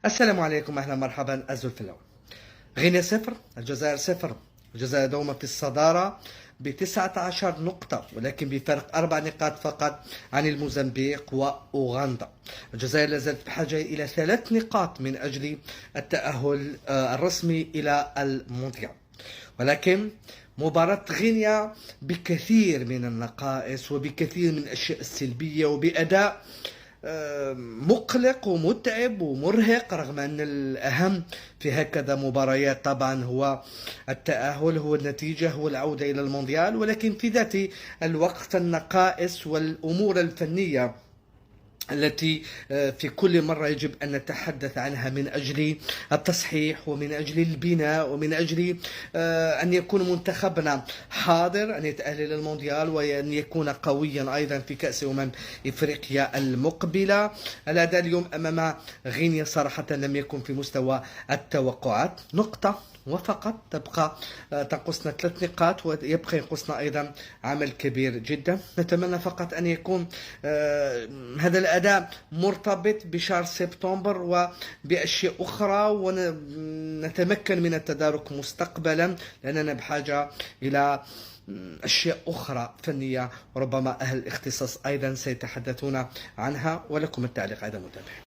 السلام عليكم، أهلا مرحبا. الزلفلاوي. غينيا صفر، الجزائر صفر. الجزائر دوما في الصدارة ب19 نقطة، ولكن بفرق 4 نقاط فقط عن الموزمبيق وأوغندا. الجزائر لازالت بحاجة إلى 3 نقاط من أجل التأهل الرسمي إلى المونديال، ولكن مباراة غينيا بكثير من النقائص وبكثير من الأشياء السلبية وبأداء مقلق ومتعب ومرهق، رغم أن الأهم في هكذا مباريات طبعا هو التأهل، هو النتيجة، هو العودة إلى المونديال، ولكن في ذات الوقت النقائص والأمور الفنية التي في كل مرة يجب أن نتحدث عنها من أجل التصحيح ومن أجل البناء ومن أجل أن يكون منتخبنا حاضر أن يتأهل إلى المونديال وأن يكون قويا أيضا في كأس إفريقيا المقبلة. الأداء اليوم أمام غينيا صراحة لم يكن في مستوى التوقعات. نقطة وفقط تبقى تنقصنا 3 نقاط، ويبقى ينقصنا أيضا عمل كبير جدا. نتمنى فقط أن يكون هذا الأداء مرتبط بشهر سبتمبر وبأشياء أخرى، ونتمكن من التدارك مستقبلا، لأننا بحاجة إلى أشياء أخرى فنية، وربما أهل الاختصاص أيضا سيتحدثون عنها. ولكم التعليق أيضا متابعين.